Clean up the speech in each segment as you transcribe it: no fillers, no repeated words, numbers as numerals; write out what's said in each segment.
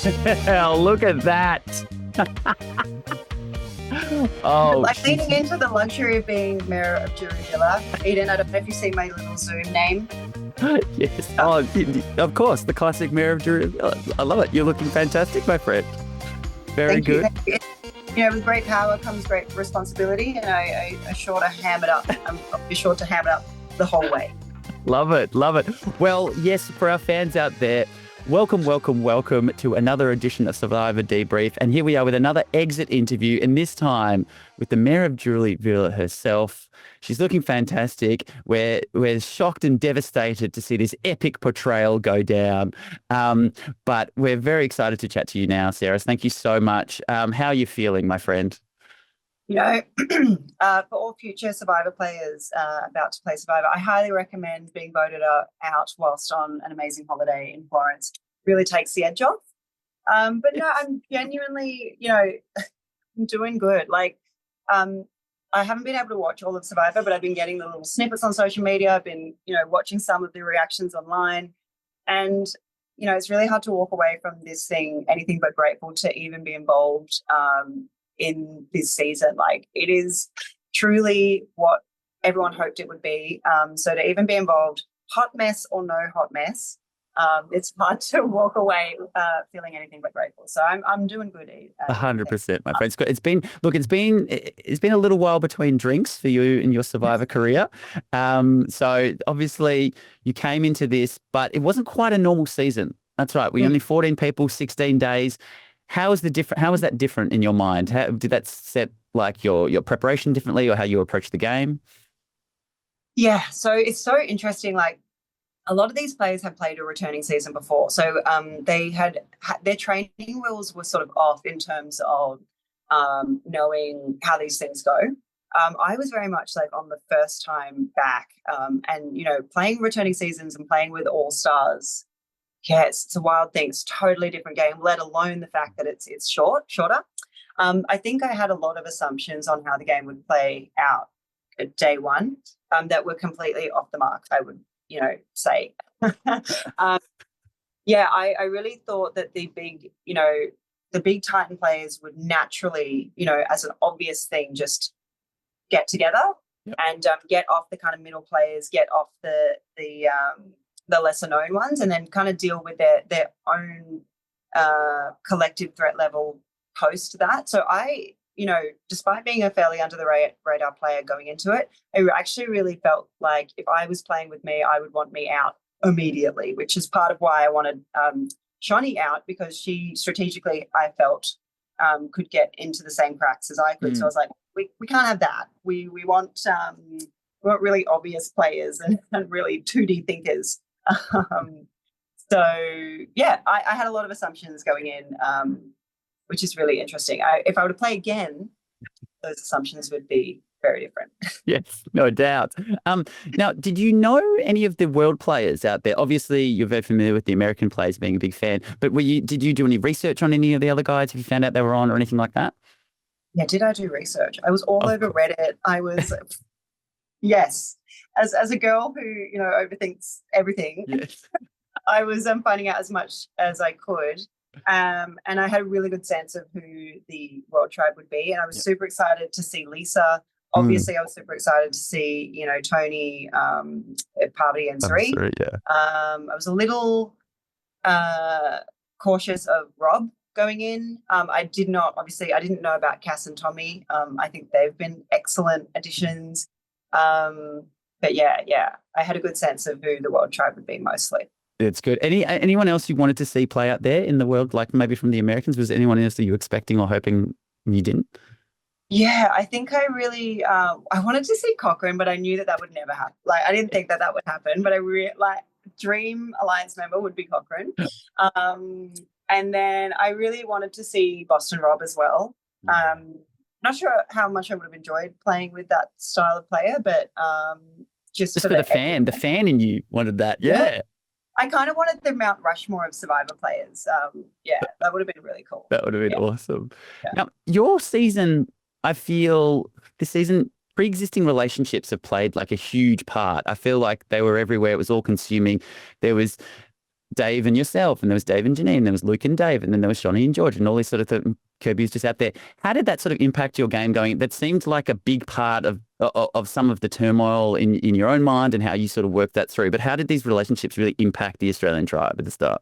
Look at that. Oh, Like leaning into the luxury of being mayor of Jury Villa. Eden, I don't know if you see my little Zoom name. yes. Oh, of course, the classic Mayor of Drury. I love it. You're looking fantastic, my friend. Very Thank you. good. Thank you. You know, with great power comes great responsibility, and I'm sure to ham it up. I'll be sure to ham it up the whole way. Love it. Love it. Well, yes, for our fans out there, welcome to another edition of Survivor Debrief. And here we are with another exit interview, and this time with the Mayor of Julie Villa herself. She's looking fantastic. We're shocked and devastated to see this epic portrayal go down. But we're very excited to chat to you now, Sarah. Thank you so much. How are you feeling, my friend? You know, for all future Survivor players about to play Survivor, I highly recommend being voted out whilst on an amazing holiday in Florence. Really takes the edge off. But no, I'm genuinely, I'm doing good. Like, I haven't been able to watch all of Survivor, but I've been getting the little snippets on social media. I've been, watching some of the reactions online. And, it's really hard to walk away from this thing anything but grateful to even be involved in this season. Like, it is truly what everyone hoped it would be. So to even be involved, hot mess or no hot mess, it's hard to walk away feeling anything but grateful. So I'm doing good. 100%, my friend. It's been a little while between drinks for you in your Survivor career. So obviously you came into this, but it wasn't quite a normal season. That's right. We only 14 people, 16 days. How is that different in your mind? How did that set like your preparation differently, or how you approach the game? Yeah. So it's so interesting. Like, a lot of these players have played a returning season before. So they had their training wheels were sort of off in terms of knowing how these things go. I was very much like on the first time back and, playing returning seasons and playing with all-stars. Yeah, it's a wild thing. It's a totally different game, let alone the fact that it's shorter. I think I had a lot of assumptions on how the game would play out at day one that were completely off the mark, I would say. I really thought that the big Titan players would naturally, as an obvious thing, just get together. Yep. And get off the kind of middle players, get off the lesser known ones, and then kind of deal with their own collective threat level post that. So I, despite being a fairly under the radar player going into it, I actually really felt like if I was playing with me, I would want me out immediately, which is part of why I wanted Shani out, because she strategically, I felt, could get into the same cracks as I could. So I was like, we can't have that. We want really obvious players and really 2D thinkers. So yeah, I had a lot of assumptions going in, which is really interesting. If I were to play again, those assumptions would be very different. Yes, no doubt. Now, did you know any of the world players out there? Obviously, you're very familiar with the American players, being a big fan, but did you do any research on any of the other guys? Have you found out they were on or anything like that? Yeah, did I do research? I was all over Reddit. I was, yes, as a girl who, overthinks everything, yes. I was finding out as much as I could. And I had a really good sense of who the World Tribe would be. And I was super excited to see Lisa. Obviously, I was super excited to see, Tony, Parvati and Sri. Yeah. I was a little cautious of Rob going in. I didn't know about Cass and Tommy. I think they've been excellent additions. But yeah, I had a good sense of who the World Tribe would be mostly. It's good. Anyone else you wanted to see play out there in the world, like maybe from the Americans? Was there anyone else that you were expecting or hoping you didn't? Yeah, I think I really I wanted to see Cochrane, but I knew that would never happen. Like, I didn't think that would happen, but I dream alliance member would be Cochrane. And then I really wanted to see Boston Rob as well. Not sure how much I would have enjoyed playing with that style of player, but just for the fan in you wanted that. Yeah. I kind of wanted the Mount Rushmore of Survivor players. That would have been really cool. That would have been awesome. Yeah. Now, your season, I feel this season, pre-existing relationships have played like a huge part. I feel like they were everywhere. It was all consuming. There was Dave and yourself, and there was Dave and Janine, there was Luke and Dave, and then there was Shawnee and George, and all these sort of Kirby was just out there. How did that sort of impact your game going? That seemed like a big part of some of the turmoil in your own mind and how you sort of worked that through. But how did these relationships really impact the Australian tribe at the start?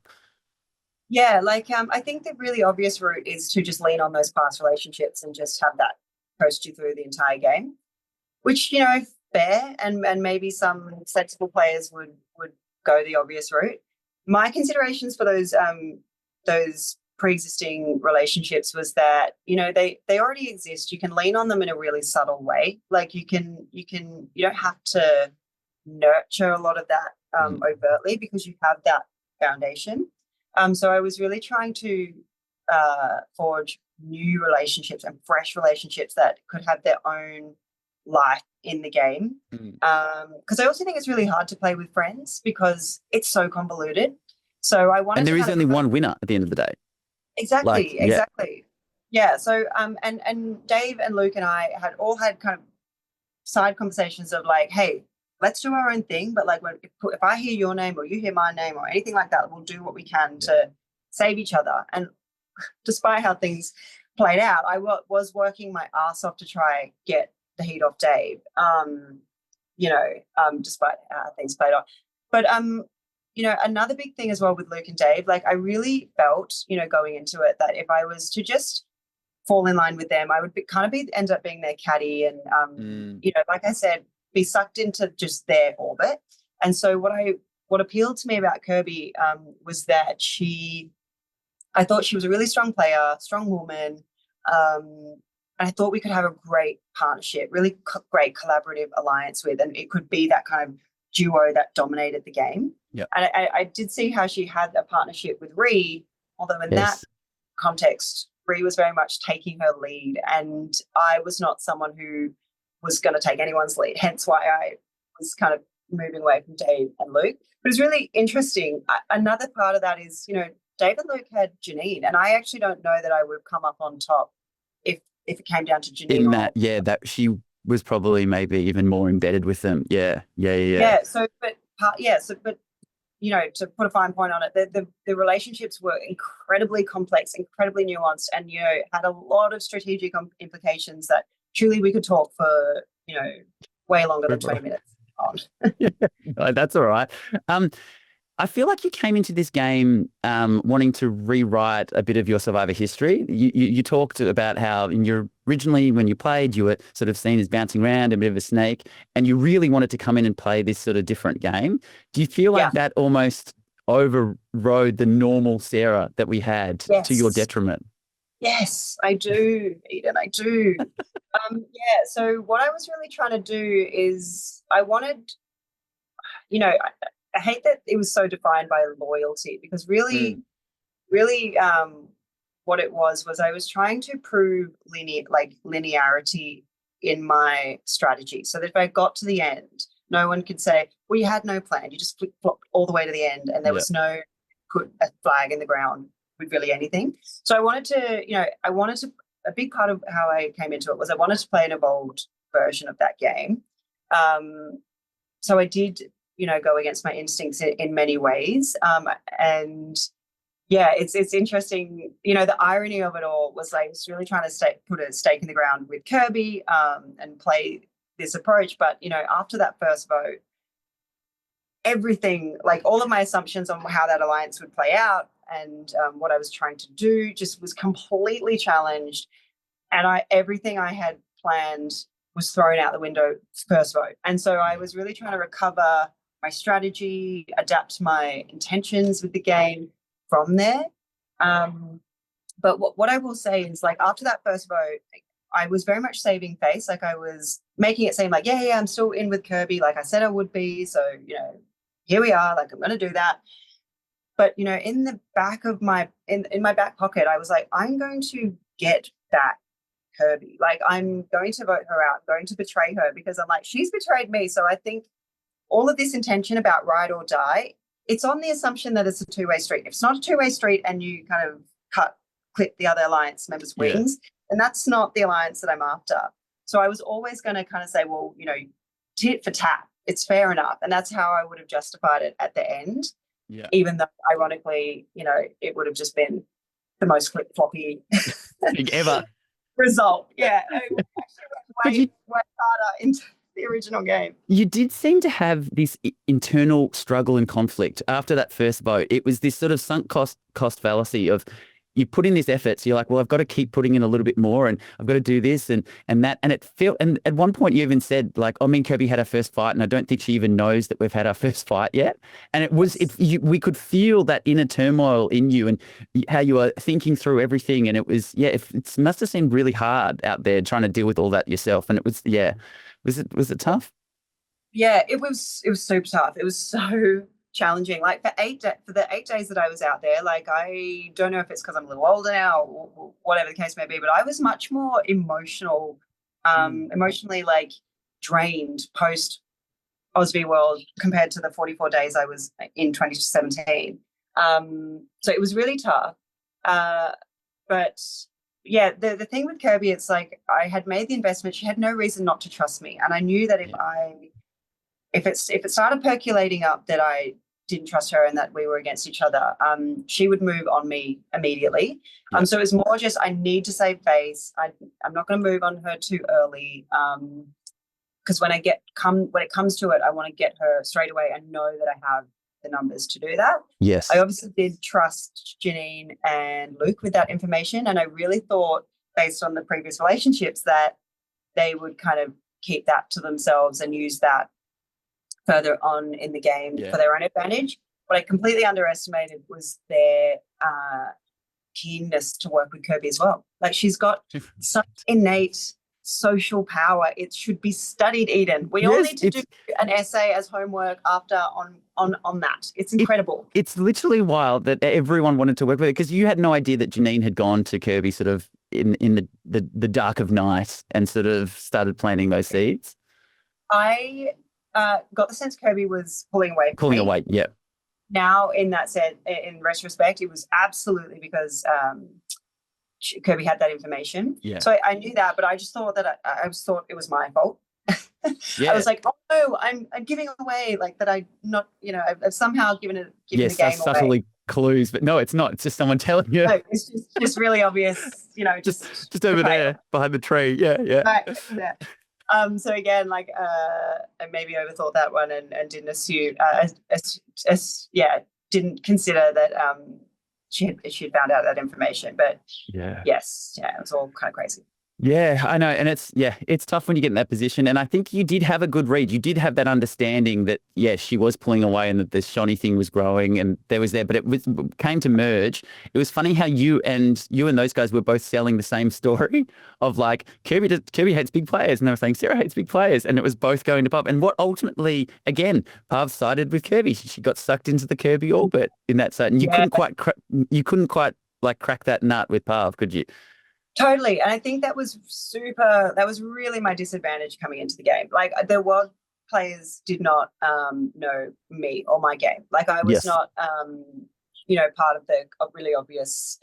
Yeah, like I think the really obvious route is to just lean on those past relationships and just have that coast you through the entire game, which, fair, and maybe some sensible players would go the obvious route. My considerations for those pre-existing relationships was that, they already exist. You can lean on them in a really subtle way. Like you don't have to nurture a lot of that overtly, because you have that foundation. So I was really trying to forge new relationships and fresh relationships that could have their own life in the game. Because I also think it's really hard to play with friends because it's so convoluted. So I wanted And there to is only one winner at the end of the day. exactly. Yeah. So and Dave and Luke and I had kind of side conversations of like, hey, let's do our own thing, but like if I hear your name or you hear my name or anything like that, we'll do what we can to save each other. And despite how things played out, I was working my ass off to try get the heat off Dave. Despite how things played out. But another big thing as well with Luke and Dave, like I really felt, going into it, that if I was to just fall in line with them, I would end up being their caddy and, like I said, be sucked into just their orbit. And so what appealed to me about Kirby was that I thought she was a really strong player, strong woman. And I thought we could have a great partnership, really great collaborative alliance with, and it could be that kind of duo that dominated the game. Yep. And I did see how she had a partnership with Ree, although in that context, Ree was very much taking her lead, and I was not someone who was going to take anyone's lead, hence why I was kind of moving away from Dave and Luke. But it's really interesting. Another part of that is, Dave and Luke had Janine, and I actually don't know that I would have come up on top if it came down to Janine. In that, that she was probably maybe even more embedded with them. Yeah. So, to put a fine point on it, the relationships were incredibly complex, incredibly nuanced, and had a lot of strategic implications that truly we could talk for way longer than 20 minutes on. No, that's all right. I feel like you came into this game wanting to rewrite a bit of your Survivor history. You talked about how originally when you played, you were sort of seen as bouncing around, a bit of a snake, and you really wanted to come in and play this sort of different game. Do you feel like that almost overrode the normal Sarah that we had to your detriment? Yes, I do, Eden, I do. So what I was really trying to do is I wanted, I hate that it was so defined by loyalty, because really, what it was I was trying to prove linearity in my strategy, so that if I got to the end, no one could say, well, you had no plan. You just flopped all the way to the end, and there was no put a flag in the ground with really anything. So I wanted to, a big part of how I came into it was I wanted to play an evolved version of that game. So I did, go against my instincts in many ways. It's interesting. The irony of it all was I was really trying to put a stake in the ground with Kirby and play this approach. But, after that first vote, everything, like all of my assumptions on how that alliance would play out and what I was trying to do just was completely challenged. And everything I had planned was thrown out the window first vote. And so I was really trying to recover my strategy, adapt my intentions with the game from there. But what I will say is, like, after that first vote, I was very much saving face. Like, I was making it seem like, I'm still in with Kirby, like I said I would be. So, here we are, like, I'm going to do that. But, in the back of in my back pocket, I was like, I'm going to get back Kirby. Like, I'm going to vote her out, I'm going to betray her, because I'm like, she's betrayed me. So I think all of this intention about ride or die, it's on the assumption that it's a two-way street. If it's not a two-way street and you kind of clip the other alliance members' wings, and that's not the alliance that I'm after. So I was always going to kind of say, well, tit for tat, it's fair enough. And that's how I would have justified it at the end. Yeah. even though ironically, it would have just been the most flip-floppy Big ever. result. Yeah, it actually But went way harder into the original game. you did seem to have this internal struggle and conflict after that first vote. It was this sort of sunk cost fallacy of you put in this effort, so you're like, well, I've got to keep putting in a little bit more, and I've got to do this and that, and it felt. And at one point, you even said like, "Oh, me and Kirby had our first fight, and I don't think she even knows that we've had our first fight yet." And it was we could feel that inner turmoil in you and how you were thinking through everything, and it was it must have seemed really hard out there trying to deal with all that yourself, and it was was it tough? Yeah, it was super tough. It was so challenging. Like for the 8 days that I was out there, like I don't know if it's because I'm a little older now or whatever the case may be, but I was much more emotionally like drained post Aussie World compared to the 44 days I was in 2017. So it was really tough. But yeah, the thing with Kirby, it's like I had made the investment. She had no reason not to trust me, and I knew that if it started percolating up that I didn't trust her and that we were against each other, she would move on me immediately. Yeah. So it was more just I need to save face. I'm not going to move on her too early. Because when it comes to it, I want to get her straight away and know that I have the numbers to do that. Yes. I obviously did trust Janine and Luke with that information, and I really thought, based on the previous relationships, that they would kind of keep that to themselves and use that further on in the game for their own advantage. What I completely underestimated was their keenness to work with Kirby as well. Like she's got such innate social power. It should be studied, Eden. We all need to do an essay as homework after on that. It's incredible. It's literally wild that everyone wanted to work with it because you had no idea that Janine had gone to Kirby sort of in the dark of night and sort of started planting those seeds. I got the sense Kirby was pulling away. Yeah. Now, in that sense, in retrospect, it was absolutely because Kirby had that information. Yeah. So I knew that, but I just thought that I thought it was my fault. Yeah. I was like, oh no, I'm giving away, like that. I've somehow given the game subtly away. Clues, but no, it's not. It's just someone telling you. No, it's just really obvious. Just over there behind the tree. Yeah. Right. Yeah. So again, like I maybe overthought that one and didn't assume, didn't consider that she'd found out that information. But yes, it was all kind of crazy. Yeah, I know. And it's tough when you get in that position. And I think you did have a good read. You did have that understanding that, she was pulling away and that the Shawnee thing was growing and there was there, but it came to merge. It was funny how you and those guys were both selling the same story of like, Kirby hates big players. And they were saying, Sarah hates big players. And it was both going to Pav. And what ultimately, again, Pav sided with Kirby. She got sucked into the Kirby orbit in that side. And you couldn't quite like crack that nut with Pav, could you? Totally. And I think that was really my disadvantage coming into the game. Like there were players did not know me or my game. Like I was not part of the really obvious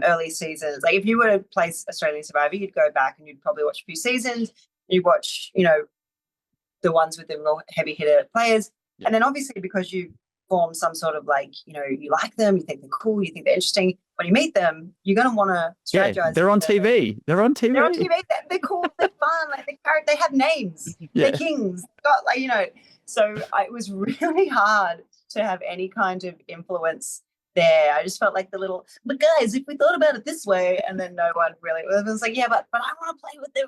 early seasons. Like if you were to play Australian Survivor, you'd go back and you'd probably watch a few seasons. You'd watch, the ones with the real heavy hitter players. Yeah. And then obviously because you form some sort of like, you like them, you think they're cool, you think they're interesting. When you meet them, you're going to want to strategize. Yeah, they're on TV. They're on TV. They're cool. They're fun. Like they have names. Yeah. They're kings. So it was really hard to have any kind of influence there. I just felt like but guys, if we thought about it this way, and then no one really it was like, but I want to play with the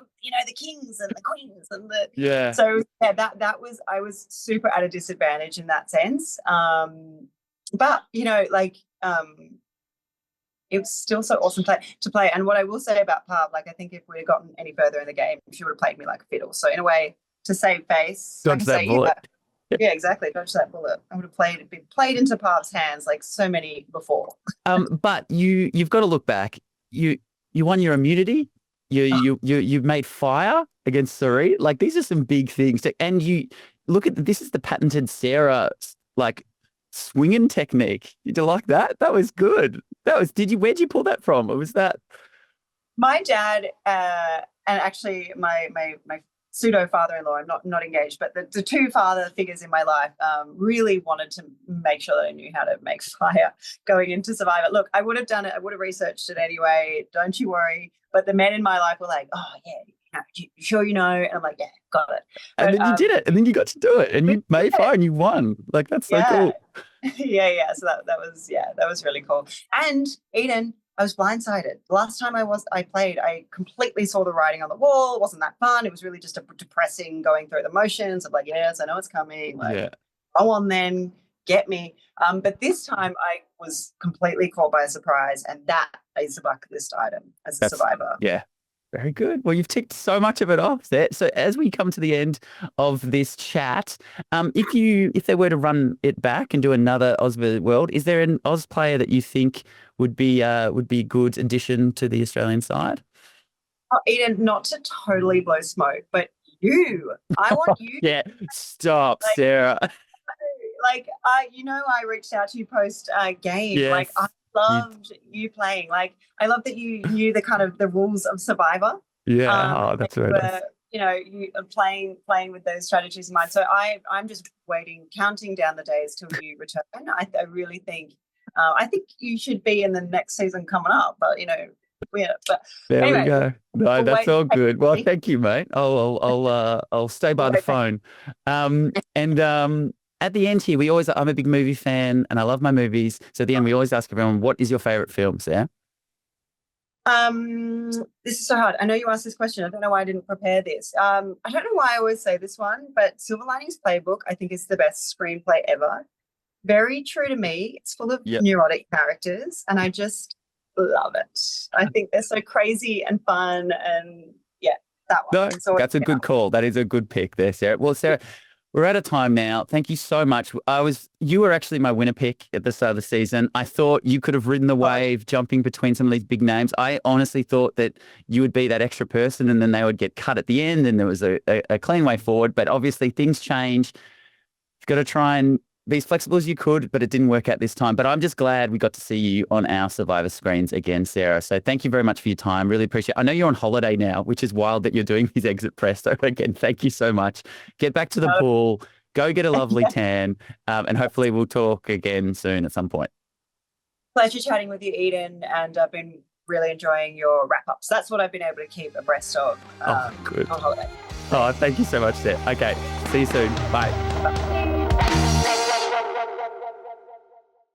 kings and the queens and the So that was I was super at a disadvantage in that sense. But it was still so awesome to play. And what I will say about Pav, like I think if we'd have gotten any further in the game, she would have played me like a fiddle. So in a way, to save face, dodge that bullet. Yeah, exactly. Dodge that bullet. I would have been played into Pav's hands like so many before. But you've got to look back. You won your immunity. You've made fire against Suri. Like these are some big things. And you look at this is the patented Sarah like swinging technique. Did you like that? That was good. Where'd you pull that from? Or was that? My dad and actually my pseudo father-in-law, I'm not engaged, but the two father figures in my life really wanted to make sure that I knew how to make fire going into Survivor. Look, I would have done it. I would have researched it anyway. Don't you worry. But the men in my life were like, oh, yeah, you sure you know? And I'm like, yeah, got it. And But, then you did it, and then you got to do it, and you made fire, and you won. Like, that's so cool. Yeah. So that was really cool. And Eden, I was blindsided. The last time I played, I completely saw the writing on the wall. It wasn't that fun. It was really just a depressing going through the motions of like, yes, I know it's coming. Like, go on then, get me. But this time I was completely caught by a surprise, and that is a bucket list item as a survivor. Yeah. Very good. Well, you've ticked so much of it off there. So as we come to the end of this chat, if they were to run it back and do another Aussie World, is there an Oz player that you think would be a good addition to the Australian side? Oh, Eden, not to totally blow smoke, but I want you. Yeah, stop, Sarah. I reached out to you post game. Yes. Like, I loved you playing. Like, I love that you knew the rules of Survivor. Yeah, that's very nice. You are playing with those strategies in mind. So I'm just counting down the days till you return. I really think you should be in the next season coming up. But but there anyway, we go. No, that's all good. Well, thank you, mate. I'll stay by the phone. At the end here, I'm a big movie fan and I love my movies. So at the end, we always ask everyone, what is your favorite film, Sarah? This is so hard. I know you asked this question. I don't know why I didn't prepare this. I don't know why I always say this one, but Silver Linings Playbook, I think, is the best screenplay ever. Very true to me. It's full of neurotic characters and I just love it. I think they're so crazy and fun, and that one. No, that's a good call. That is a good pick there, Sarah. Well, Sarah, we're out of time now. Thank you so much. You were actually my winner pick at the start of the season. I thought you could have ridden the wave, jumping between some of these big names. I honestly thought that you would be that extra person and then they would get cut at the end and there was a clean way forward. But obviously things change. You've got to try and be as flexible as you could, but it didn't work out this time. But I'm just glad we got to see you on our Survivor screens again, Sarah. So thank you very much for your time. Really appreciate it. I know you're on holiday now, which is wild that you're doing these exit press. So again, thank you so much. Get back to the pool, go get a lovely tan, and hopefully we'll talk again soon at some point. Pleasure chatting with you, Eden, and I've been really enjoying your wrap-ups. That's what I've been able to keep abreast of good. on holiday. Oh, thank you so much, Sarah. Okay, see you soon. Bye.